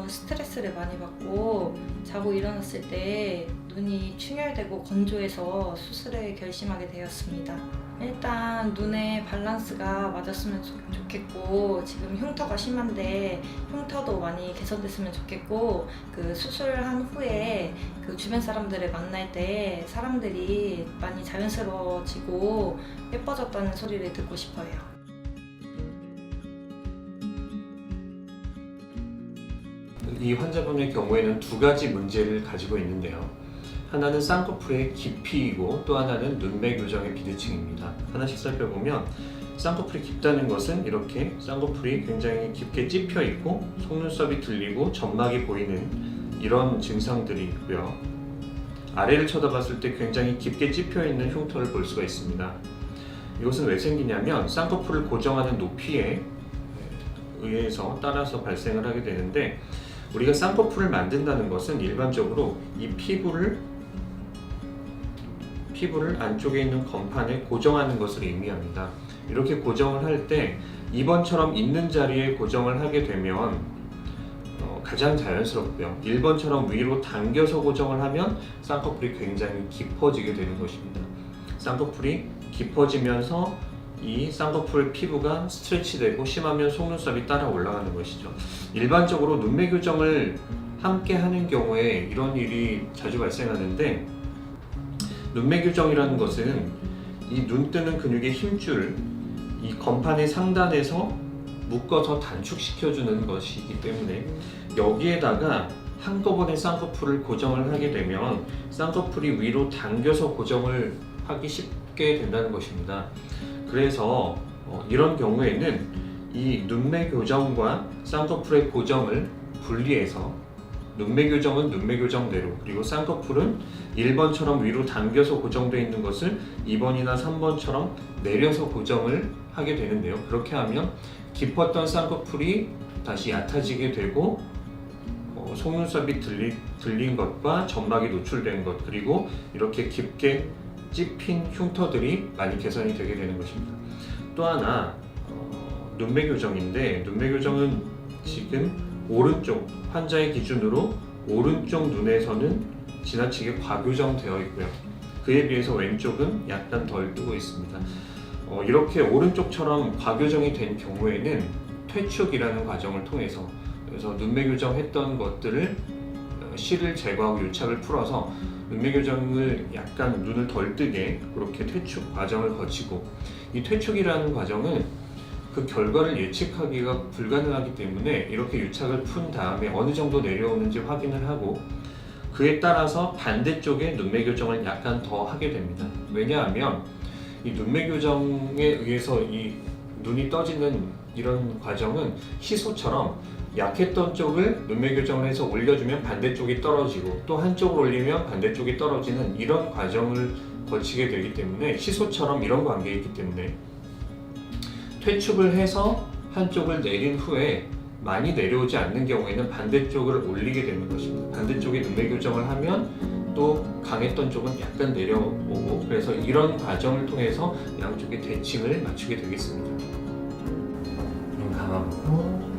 스트레스를 많이 받고 자고 일어났을 때 눈이 충혈되고 건조해서 수술을 결심하게 되었습니다. 일단 눈의 밸런스가 맞았으면 좋겠고, 지금 흉터가 심한데 흉터도 많이 개선됐으면 좋겠고, 그 수술한 후에 그 주변 사람들을 만날 때 사람들이 많이 자연스러워지고 예뻐졌다는 소리를 듣고 싶어요. 이 환자분의 경우에는 두 가지 문제를 가지고 있는데요. 하나는 쌍꺼풀의 깊이이고 또 하나는 눈매 교정의 비대칭입니다. 하나씩 살펴보면 쌍꺼풀이 깊다는 것은 이렇게 쌍꺼풀이 굉장히 깊게 찝혀 있고 속눈썹이 들리고 점막이 보이는 이런 증상들이 있고요. 아래를 쳐다봤을 때 굉장히 깊게 찝혀 있는 흉터를 볼 수가 있습니다. 이것은 왜 생기냐면 쌍꺼풀을 고정하는 높이에 의해서 따라서 발생을 하게 되는데, 우리가 쌍꺼풀을 만든다는 것은 일반적으로 이 피부를 안쪽에 있는 건판에 고정하는 것을 의미합니다. 이렇게 고정을 할 때 2번처럼 있는 자리에 고정을 하게 되면 가장 자연스럽고요. 1번처럼 위로 당겨서 고정을 하면 쌍꺼풀이 굉장히 깊어지게 되는 것입니다. 쌍꺼풀이 깊어지면서 이 쌍꺼풀 피부가 스트레치되고 심하면 속눈썹이 따라 올라가는 것이죠. 일반적으로 눈매 교정을 함께 하는 경우에 이런 일이 자주 발생하는데, 눈매 교정이라는 것은 이 눈 뜨는 근육의 힘줄, 이 건판의 상단에서 묶어서 단축시켜주는 것이기 때문에 여기에다가 한꺼번에 쌍꺼풀을 고정을 하게 되면 쌍꺼풀이 위로 당겨서 고정을 하기 쉽게 된다는 것입니다. 그래서 이런 경우에는 이 눈매 교정과 쌍꺼풀의 고정을 분리해서 눈매 교정은 눈매 교정대로, 그리고 쌍꺼풀은 1번처럼 위로 당겨서 고정되어 있는 것을 2번이나 3번처럼 내려서 고정을 하게 되는데요. 그렇게 하면 깊었던 쌍꺼풀이 다시 얕아지게 되고 속눈썹이 들린 것과 점막이 노출된 것, 그리고 이렇게 깊게 찝힌 흉터들이 많이 개선이 되게 되는 것입니다. 또 하나 눈매 교정인데, 눈매 교정은 지금 오른쪽 환자의 기준으로 오른쪽 눈에서는 지나치게 과교정되어 있고요. 그에 비해서 왼쪽은 약간 덜 뜨고 있습니다. 이렇게 오른쪽처럼 과교정이 된 경우에는 퇴축이라는 과정을 통해서, 그래서 눈매 교정했던 것들을 실을 제거하고 유착을 풀어서 눈매 교정을 약간 눈을 덜 뜨게 그렇게 퇴축 과정을 거치고, 이 퇴축이라는 과정은 그 결과를 예측하기가 불가능하기 때문에 이렇게 유착을 푼 다음에 어느 정도 내려오는지 확인을 하고, 그에 따라서 반대쪽에 눈매 교정을 약간 더 하게 됩니다. 왜냐하면 이 눈매 교정에 의해서 이 눈이 떠지는 이런 과정은 시소처럼 약했던 쪽을 눈매 교정을 해서 올려주면 반대쪽이 떨어지고 또 한쪽을 올리면 반대쪽이 떨어지는 이런 과정을 거치게 되기 때문에, 시소처럼 이런 관계이기 때문에 퇴축을 해서 한쪽을 내린 후에 많이 내려오지 않는 경우에는 반대쪽을 올리게 되는 것입니다. 반대쪽에 눈매 교정을 하면 또 강했던 쪽은 약간 내려오고, 그래서 이런 과정을 통해서 양쪽의 대칭을 맞추게 되겠습니다. 눈 감아보고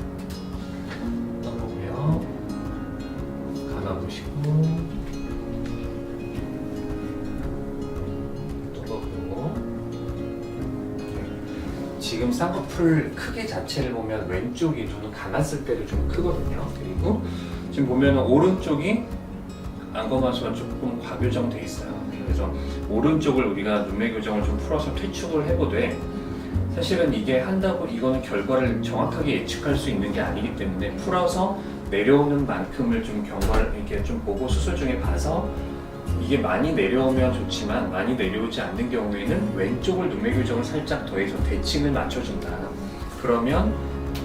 떠보고요. 감아보시고 지금 쌍꺼풀 크기 자체를 보면 왼쪽이 눈을 감았을 때도 좀 크거든요. 그리고 지금 보면 오른쪽이 안검하수가 조금 과교정돼 있어요. 그래서 오른쪽을 우리가 눈매 교정을 좀 풀어서 퇴축을 해보되, 사실은 이게 한다고 이거는 결과를 정확하게 예측할 수 있는 게 아니기 때문에 풀어서 내려오는 만큼을 좀 경과를 이렇게 좀 보고 수술 중에 봐서 이게 많이 내려오면 좋지만 많이 내려오지 않는 경우에는 왼쪽을 눈매 교정을 살짝 더해서 대칭을 맞춰준다. 그러면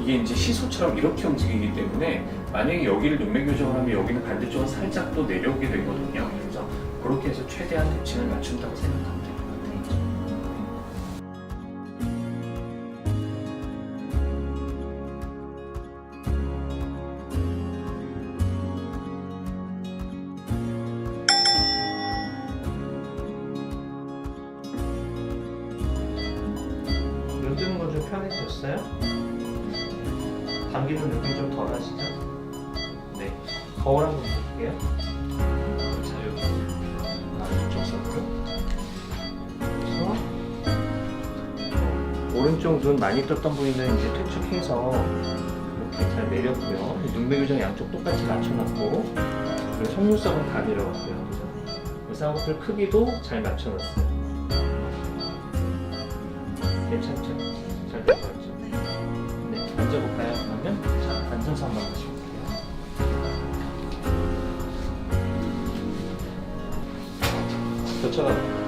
이게 이제 시소처럼 이렇게 움직이기 때문에 만약에 여기를 눈매 교정을 하면 여기는 반대쪽은 살짝 또 내려오게 되거든요. 그래서 그렇게 해서 최대한 대칭을 맞춘다고 생각하면 돼요. 눈 뜨는 건 좀 편해졌어요? 감기는 느낌 좀 덜 하시죠? 네. 거울 한번 볼게요. 자, 여기 이쪽 손으로. 그래서 오른쪽 눈 많이 떴던 부위는 이제 퇴축해서 이렇게 잘 내렸고요. 눈매 교정 양쪽 똑같이 맞춰놨고, 그리고 속눈썹은 다 내려갔고요. 그래서 쌍꺼풀 크기도 잘 맞춰놨어요. 괜찮죠? 잘 된 것 같죠? 네, 앉아볼까요? 그러면 자, 앉아서 한번 다시 볼게요. 더 쳐다볼게요.